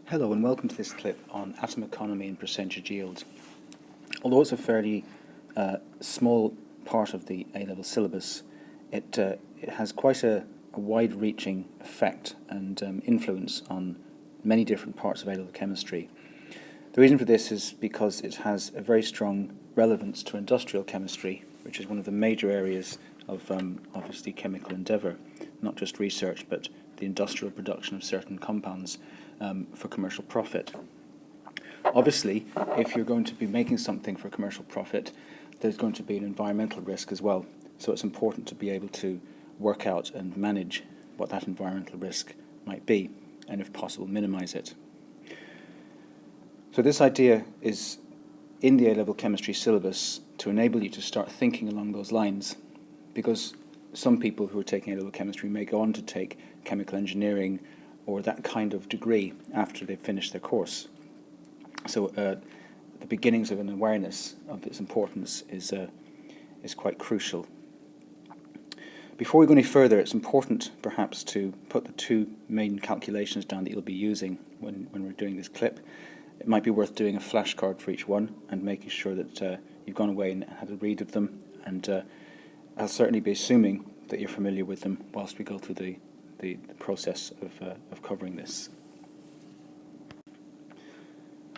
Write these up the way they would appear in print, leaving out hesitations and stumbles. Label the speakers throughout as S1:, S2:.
S1: Hello and welcome to this clip on atom economy and percentage yield. Although it's a fairly small part of the A-level syllabus, it has quite a wide-reaching effect and influence on many different parts of A-level chemistry. The reason for this is because it has a very strong relevance to industrial chemistry, which is one of the major areas of obviously chemical endeavour, not just research but the industrial production of certain compounds for commercial profit. Obviously, if you're going to be making something for commercial profit, there's going to be an environmental risk as well. So it's important to be able to work out and manage what that environmental risk might be, and if possible, minimize it. So this idea is in the A-level chemistry syllabus to enable you to start thinking along those lines, because some people who are taking A-level chemistry may go on to take chemical engineering or that kind of degree after they've finished their course. So the beginnings of an awareness of its importance is quite crucial. Before we go any further, it's important perhaps to put the two main calculations down that you'll be using when we're doing this clip. It might be worth doing a flashcard for each one and making sure that you've gone away and had a read of them, and I'll certainly be assuming that you're familiar with them whilst we go through the process of covering this.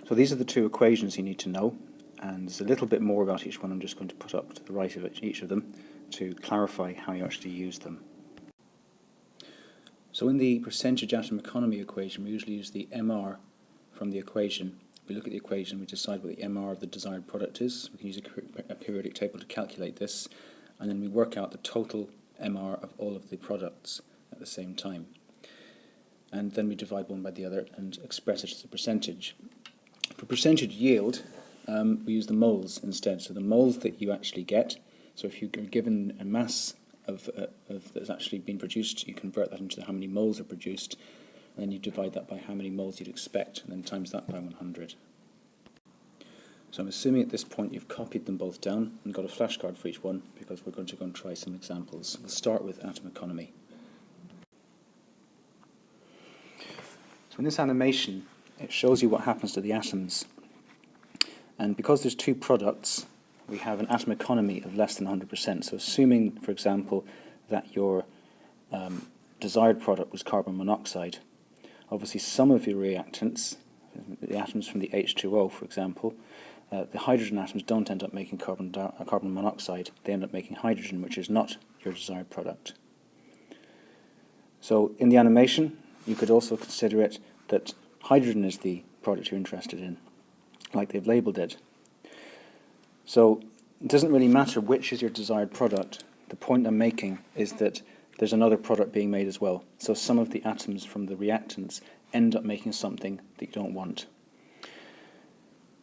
S1: So these are the two equations you need to know, and there's a little bit more about each one I'm just going to put up to the right of each of them to clarify how you actually use them. So in the percentage atom economy equation, we usually use the MR from the equation. We look at the equation, we decide what the MR of the desired product is. We can use a periodic table to calculate this, and then we work out the total MR of all of the products at the same time. And then we divide one by the other and express it as a percentage. For percentage yield, we use the moles instead. So the moles that you actually get, so if you're given a mass of that's actually been produced, you convert that into how many moles are produced, and then you divide that by how many moles you'd expect, and then times that by 100. So I'm assuming at this point you've copied them both down and got a flashcard for each one, because we're going to go and try some examples. We'll start with atom economy. So in this animation, it shows you what happens to the atoms. And because there's two products, we have an atom economy of less than 100%. So assuming, for example, that your desired product was carbon monoxide, obviously some of your reactants, the atoms from the H2O, for example, the hydrogen atoms don't end up making carbon monoxide. They end up making hydrogen, which is not your desired product. So in the animation, you could also consider it that hydrogen is the product you're interested in, like they've labelled it. So it doesn't really matter which is your desired product. The point I'm making is that there's another product being made as well. So some of the atoms from the reactants end up making something that you don't want.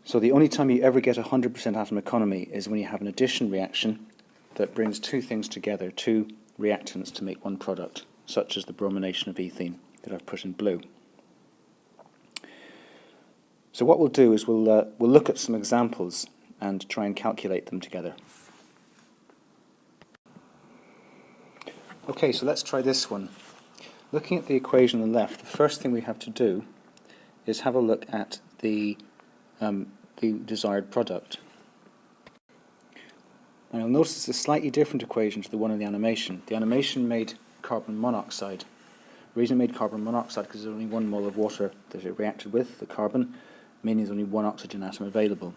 S1: So the only time you ever get 100% atom economy is when you have an addition reaction that brings two things together, two reactants to make one product, such as the bromination of ethene that I've put in blue. So what we'll do is we'll look at some examples and try and calculate them together. Okay, so let's try this one. Looking at the equation on the left, the first thing we have to do is have a look at the desired product. Now you'll notice it's a slightly different equation to the one in the animation. The animation made carbon monoxide. The reason it made carbon monoxide because there's only 1 mole of water that it reacted with, the carbon, meaning there's only one oxygen atom available.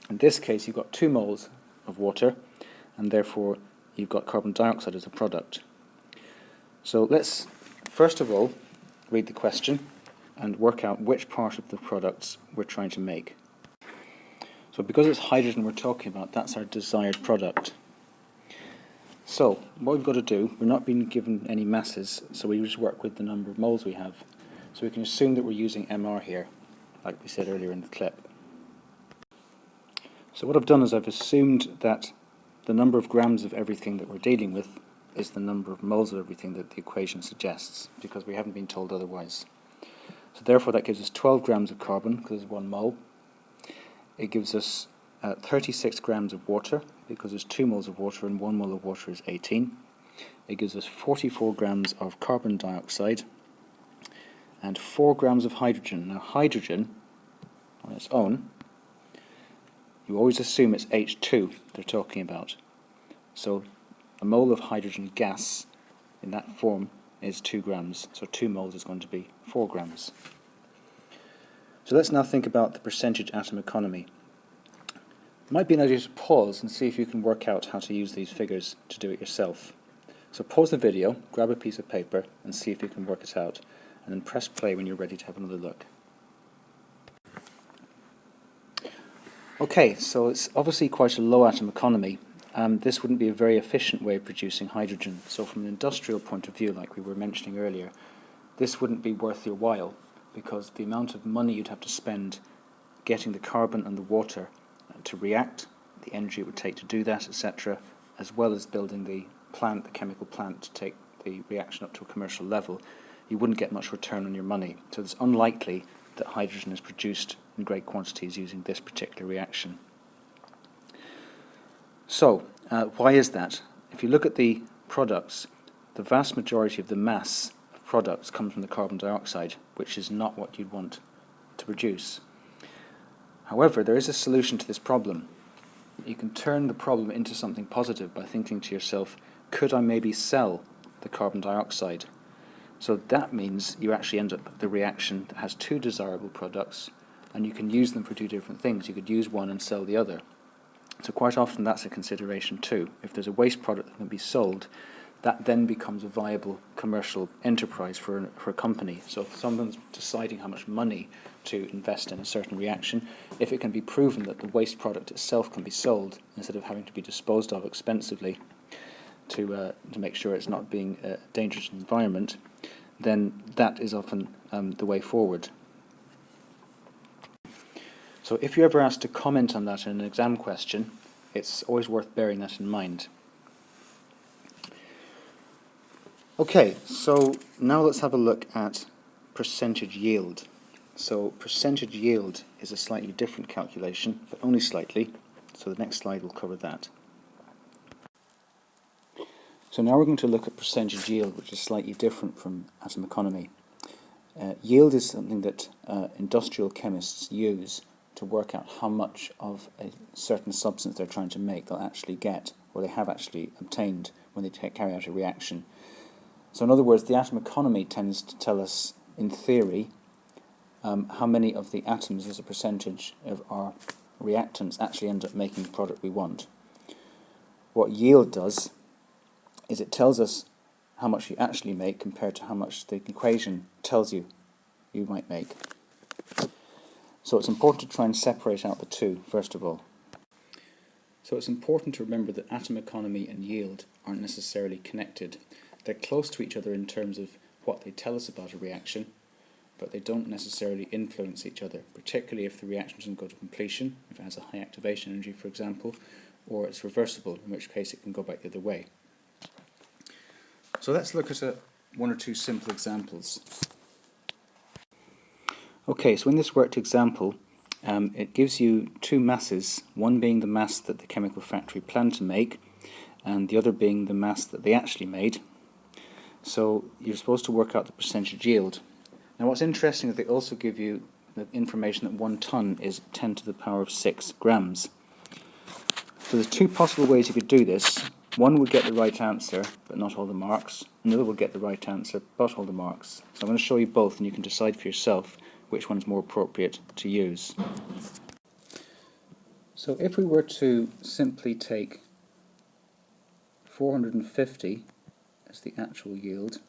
S1: In this case, you've got 2 moles of water, and therefore you've got carbon dioxide as a product. So let's first of all read the question and work out which part of the products we're trying to make. So because it's hydrogen we're talking about, that's our desired product. So what we've got to do, we're not being given any masses, so we just work with the number of moles we have. So we can assume that we're using MR here, like we said earlier in the clip. So what I've done is I've assumed that the number of grams of everything that we're dealing with is the number of moles of everything that the equation suggests, because we haven't been told otherwise. So therefore that gives us 12 grams of carbon, because it's 1 mole. It gives us 36 grams of water, because there's 2 moles of water and 1 mole of water is 18. It gives us 44 grams of carbon dioxide, and 4 grams of hydrogen. Now hydrogen, on its own, you always assume it's H2 they're talking about. So a mole of hydrogen gas in that form is 2 grams, so 2 moles is going to be 4 grams. So let's now think about the percentage atom economy. It might be an idea to pause and see if you can work out how to use these figures to do it yourself. So pause the video, grab a piece of paper and see if you can work it out, and then press play when you're ready to have another look. Okay, so it's obviously quite a low atom economy. This wouldn't be a very efficient way of producing hydrogen. So from an industrial point of view, like we were mentioning earlier, this wouldn't be worth your while, because the amount of money you'd have to spend getting the carbon and the water to react, the energy it would take to do that, etc., as well as building the plant, the chemical plant, to take the reaction up to a commercial level, you wouldn't get much return on your money. So it's unlikely that hydrogen is produced in great quantities using this particular reaction. So, why is that? If you look at the products, the vast majority of the mass of products comes from the carbon dioxide, which is not what you'd want to produce. However, there is a solution to this problem. You can turn the problem into something positive by thinking to yourself, could I maybe sell the carbon dioxide? So that means you actually end up with the reaction that has 2 desirable products, and you can use them for 2 different things. You could use one and sell the other. So quite often that's a consideration too. If there's a waste product that can be sold, that then becomes a viable commercial enterprise for a company. So if someone's deciding how much money to invest in a certain reaction, if it can be proven that the waste product itself can be sold instead of having to be disposed of expensively to make sure it's not being dangerous to the environment, then that is often the way forward. So if you're ever asked to comment on that in an exam question, it's always worth bearing that in mind. Okay, so now let's have a look at percentage yield. So percentage yield is a slightly different calculation, but only slightly, so the next slide will cover that. So now we're going to look at percentage yield, which is slightly different from atom economy. Yield is something that industrial chemists use to work out how much of a certain substance they're trying to make they'll actually get, or they have actually obtained when they carry out a reaction. So in other words, the atom economy tends to tell us, in theory, how many of the atoms as a percentage of our reactants actually end up making the product we want. What yield does is it tells us how much you actually make compared to how much the equation tells you you might make. So it's important to try and separate out the two, first of all. So it's important to remember that atom economy and yield aren't necessarily connected. They're close to each other in terms of what they tell us about a reaction, but they don't necessarily influence each other, particularly if the reaction doesn't go to completion, if it has a high activation energy, for example, or it's reversible, in which case it can go back the other way. So let's look at one or two simple examples. Okay, so in this worked example, it gives you 2 masses, one being the mass that the chemical factory planned to make, and the other being the mass that they actually made. So you're supposed to work out the percentage yield. Now what's interesting is they also give you the information that 1 ton is 10 to the power of 6 grams. So there's 2 possible ways you could do this. One would get the right answer, but not all the marks. Another would get the right answer, but all the marks. So I'm going to show you both, and you can decide for yourself which one's more appropriate to use. So if we were to simply take 450 as the actual yield,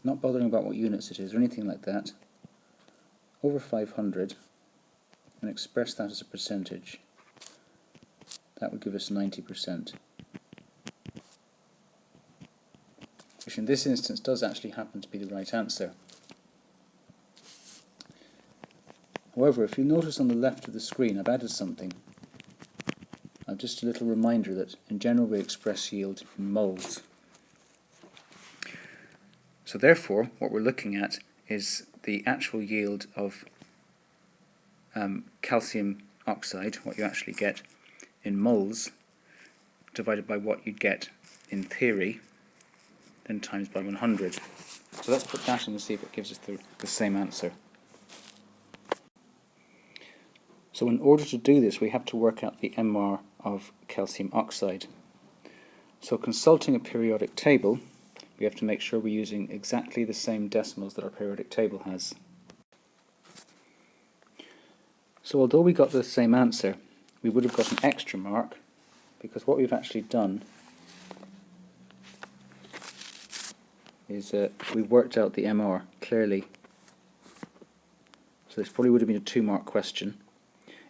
S1: not bothering about what units it is or anything like that, over 500, and express that as a percentage, that would give us 90%. Which in this instance does actually happen to be the right answer. However, if you notice on the left of the screen, I've added something. Just a little reminder that in general we express yield in moles. So therefore, what we're looking at is the actual yield of calcium oxide, what you actually get in moles, divided by what you'd get in theory, then times by 100. So let's put that in and see if it gives us the same answer. So in order to do this, we have to work out the MR of calcium oxide. So consulting a periodic table, we have to make sure we're using exactly the same decimals that our periodic table has. So although we got the same answer, we would have got an extra mark, because what we've actually done is we worked out the MR clearly. So this probably would have been a 2-mark question.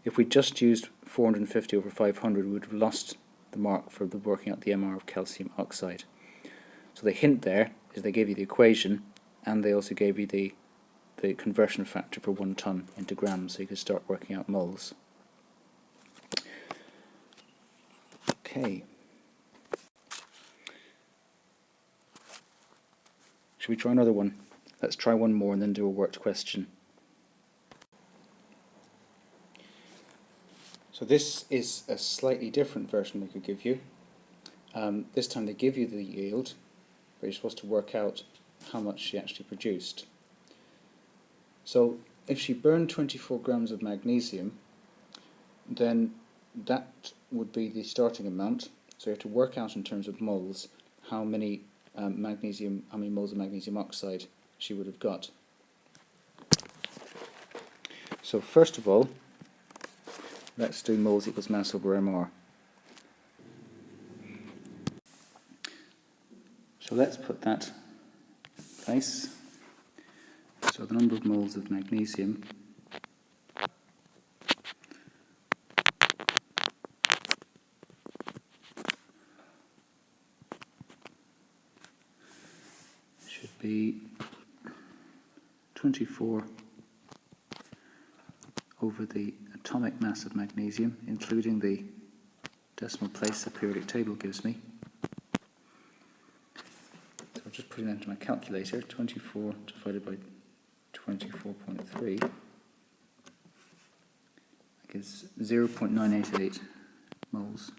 S1: If we just used 450 over 500, we would have lost the mark for the working out the MR of calcium oxide. So the hint there is they gave you the equation, and they also gave you the conversion factor for 1 ton into grams, so you could start working out moles. Okay. Should we try another one? Let's try one more and then do a worked question. So this is a slightly different version they could give you. This time they give you the yield, but you're supposed to work out how much she actually produced. So if she burned 24 grams of magnesium, then that would be the starting amount. So you have to work out in terms of moles how many moles of magnesium oxide she would have got. So first of all, let's do moles equals mass over MR. So let's put that in place. So the number of moles of magnesium should be 24 over the atomic mass of magnesium, including the decimal place the periodic table gives me. So I'll just put it into my calculator. 24 divided by 24.3 gives 0.988 moles.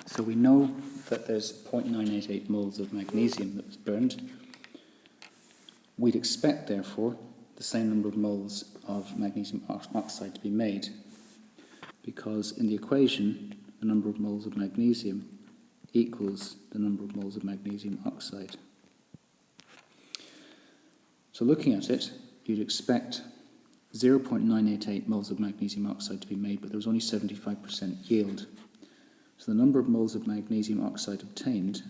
S1: So we know that there's 0.988 moles of magnesium that was burned. We'd expect, therefore, the same number of moles of magnesium oxide to be made, because in the equation, the number of moles of magnesium equals the number of moles of magnesium oxide. So looking at it, you'd expect 0.988 moles of magnesium oxide to be made, but there was only 75% yield. So the number of moles of magnesium oxide obtained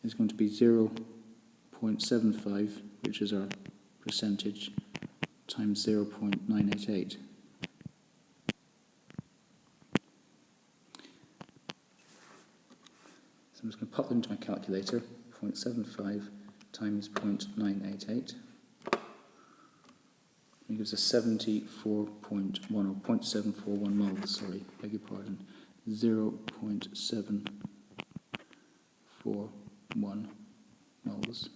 S1: is going to be 0.75, which is our percentage, times 0.988. So I'm just going to pop that into my calculator. 0.75 times 0.988. It gives us 74.1 or 0.741 moles, sorry, beg your pardon. 0.741 moles.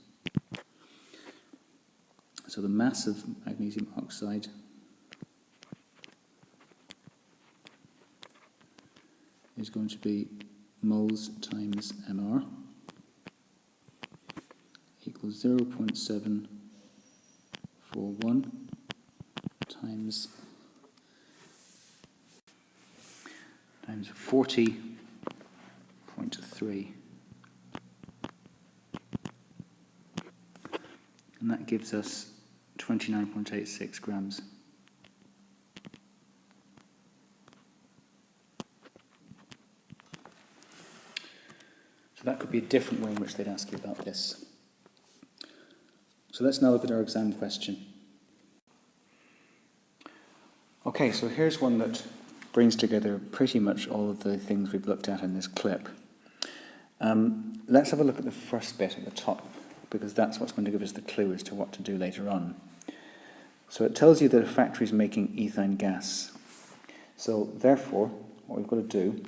S1: So the mass of magnesium oxide is going to be moles times MR equals 0.741 times 40.3, and that gives us 29.86 grams. So that could be a different way in which they'd ask you about this. So let's now look at our exam question. Okay, so here's one that brings together pretty much all of the things we've looked at in this clip. Let's have a look at the first bit at the top, because that's what's going to give us the clue as to what to do later on. So it tells you that a factory is making ethane gas. So therefore, what we've got to do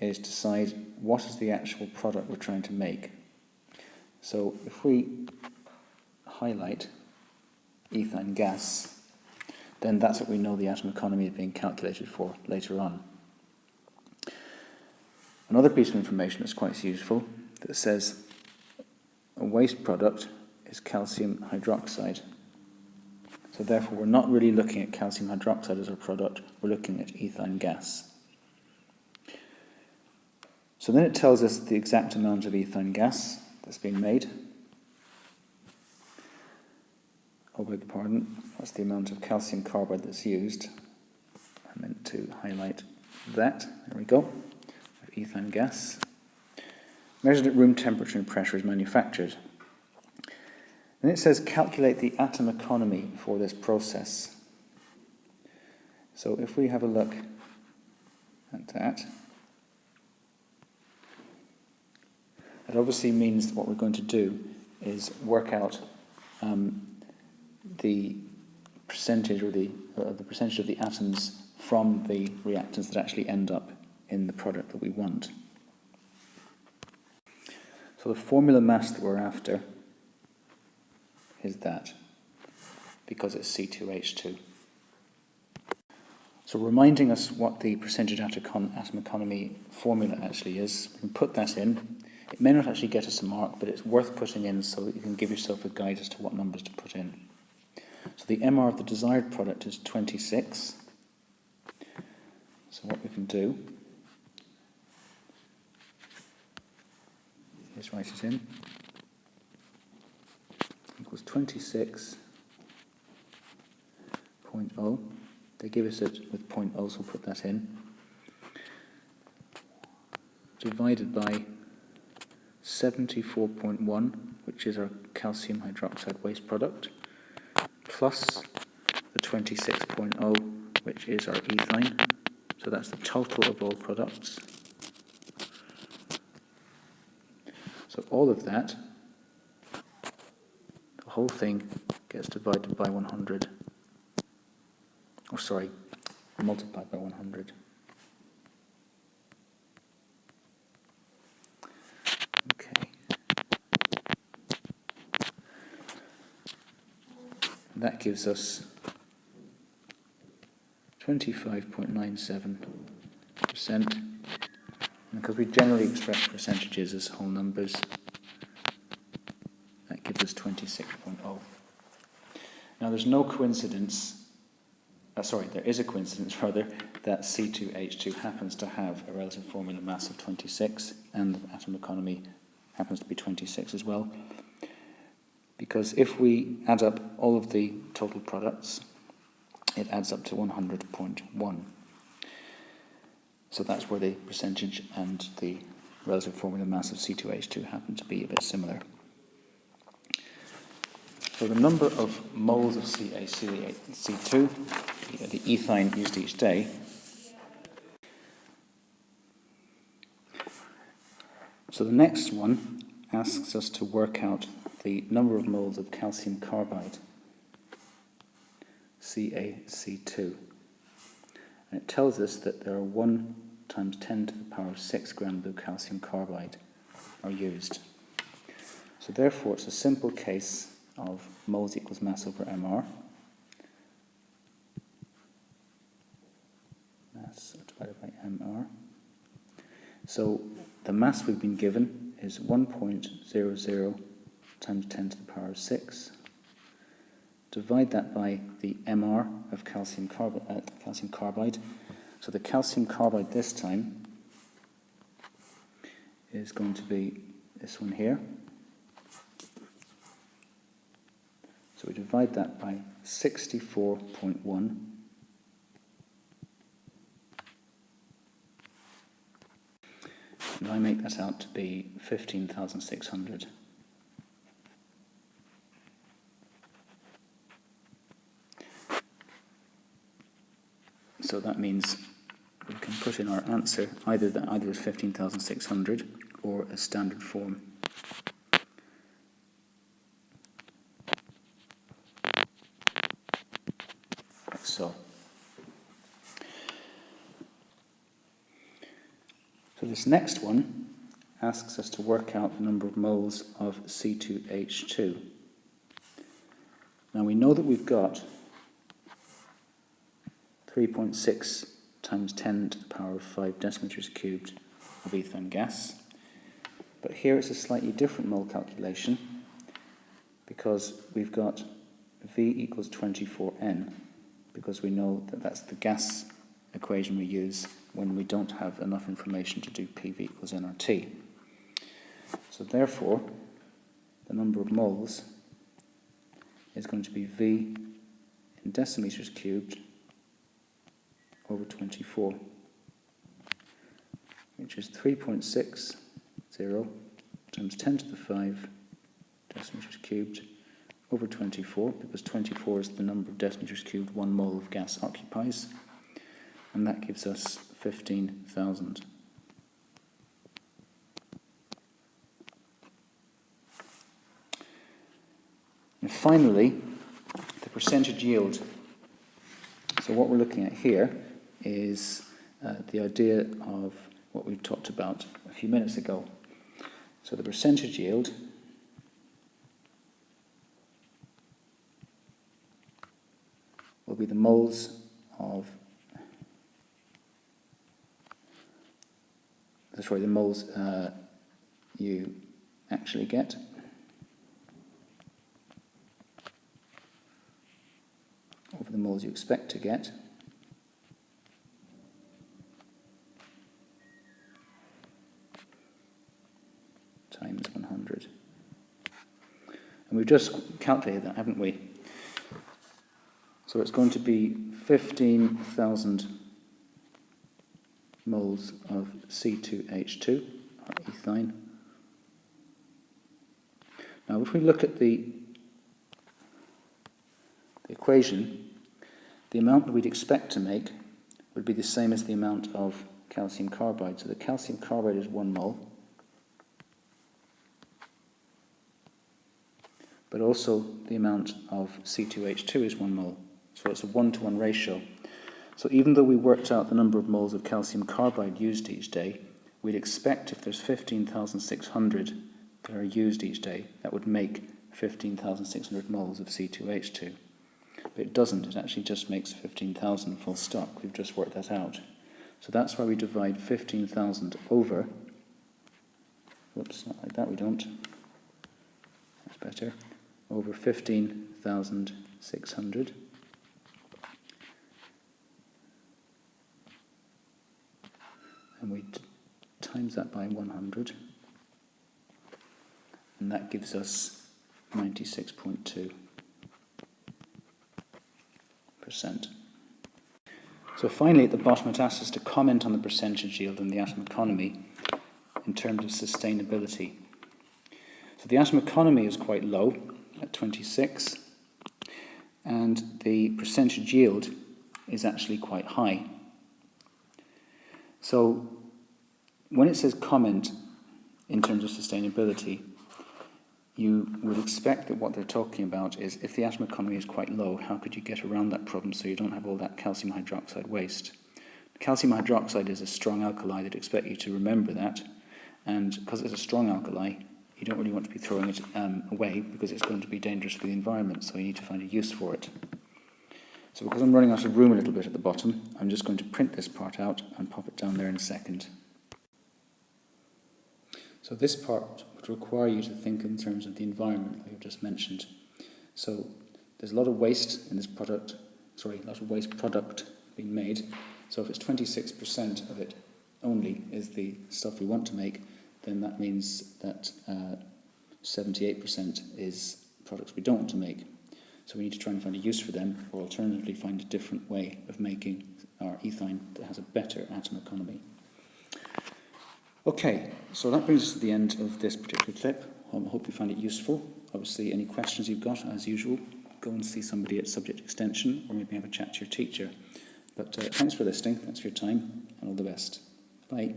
S1: is decide what is the actual product we're trying to make. So if we highlight ethane gas, then that's what we know the atom economy is being calculated for later on. Another piece of information that's quite useful that says a waste product is calcium hydroxide. So therefore we're not really looking at calcium hydroxide as our product, we're looking at ethylene gas. So then it tells us the exact amount of ethylene gas that's being made. Oh, beg your pardon, that's the amount of calcium carbide that's used. I meant to highlight that. There we go. Ethylene gas. Measured at room temperature and pressure is manufactured. Then it says calculate the atom economy for this process. So if we have a look at that, that obviously means that what we're going to do is work out the percentage or the percentage of the atoms from the reactants that actually end up in the product that we want. So the formula mass that we're after is that, because it's C2H2. So reminding us what the percentage atom economy formula actually is, we can put that in. It may not actually get us a mark, but it's worth putting in so that you can give yourself a guide as to what numbers to put in. So the MR of the desired product is 26. So what we can do is write it in. Equals 26.0. They give us it with 0.0, so we'll put that in. Divided by 74.1, which is our calcium hydroxide waste product, plus the 26.0, which is our ethylene. So that's the total of all products. So all of that, the whole thing gets divided by 100. Or sorry, multiplied by 100. Okay. And that gives us 25.97%. And because we generally express percentages as whole numbers, that gives us 26.0. Now there's no coincidence, there is a coincidence rather, that C2H2 happens to have a relative formula mass of 26 and the atom economy happens to be 26 as well. Because if we add up all of the total products, it adds up to 100.1. So that's where the percentage and the relative formula mass of C2H2 happen to be a bit similar. So the number of moles of CaC2, the ethylene used each day, so the next one asks us to work out the number of moles of calcium carbide, CaC2. And it tells us that there are 1 times 10 to the power of 6 grams of calcium carbide are used. So therefore it's a simple case of moles equals mass over MR. Mass divided by MR. So the mass we've been given is 1.00 times 10 to the power of 6. Divide that by the MR of calcium carbide. So the calcium carbide this time is going to be this one here. So we divide that by 64.1. And I make that out to be 15,600. So that means we can put in our answer either as 15,600 or a standard form. Like so. So this next one asks us to work out the number of moles of C2H2. Now we know that we've got 3.6 times 10 to the power of 5 decimeters cubed of ethane gas. But here it's a slightly different mole calculation because we've got V equals 24N, because we know that that's the gas equation we use when we don't have enough information to do PV equals nRT. So therefore, the number of moles is going to be V in decimeters cubed over 24, which is 3.60 times 10 to the 5 decimeters cubed over 24, because 24 is the number of decimeters cubed 1 mole of gas occupies, and that gives us 15,000. And finally, the percentage yield. So what we're looking at here is the idea of what we talked about a few minutes ago. So the percentage yield will be the moles of, the moles you actually get over the moles you expect to get times 100. And we've just calculated that, haven't we? So it's going to be 15,000 moles of C2H2, or ethane. Now if we look at the equation, the amount that we'd expect to make would be the same as the amount of calcium carbide. So the calcium carbide is 1 mole, but also the amount of C2H2 is 1 mole. So it's a 1-to-1 ratio. So even though we worked out the number of moles of calcium carbide used each day, we'd expect if there's 15,600 that are used each day, that would make 15,600 moles of C2H2. But it doesn't, it actually just makes 15,000 full stop. We've just worked that out. So that's why we divide 15,000 over, whoops, not like that, we don't. That's better. Over 15,600. And we times that by 100. And that gives us 96.2%. So finally, at the bottom, it asks us to comment on the percentage yield and the atom economy in terms of sustainability. So the atom economy is quite low, at 26, and the percentage yield is actually quite high. So when it says comment in terms of sustainability, you would expect that what they're talking about is if the atom economy is quite low, how could you get around that problem so you don't have all that calcium hydroxide waste? Calcium hydroxide is a strong alkali. They'd expect you to remember that, and because it's a strong alkali, you don't really want to be throwing it away because it's going to be dangerous for the environment, so you need to find a use for it. So because I'm running out of room a little bit at the bottom, I'm just going to print this part out and pop it down there in a second. So this part would require you to think in terms of the environment, like I've just mentioned. So there's a lot of waste in this product, a lot of waste product being made. So if it's 26% of it only is the stuff we want to make, then that means that 78% is products we don't want to make. So we need to try and find a use for them, or alternatively find a different way of making our ethine that has a better atom economy. Okay, so that brings us to the end of this particular clip. I hope you found it useful. Obviously, any questions you've got, as usual, go and see somebody at Subject Extension, or maybe have a chat to your teacher. But thanks for listening, thanks for your time, and all the best. Bye.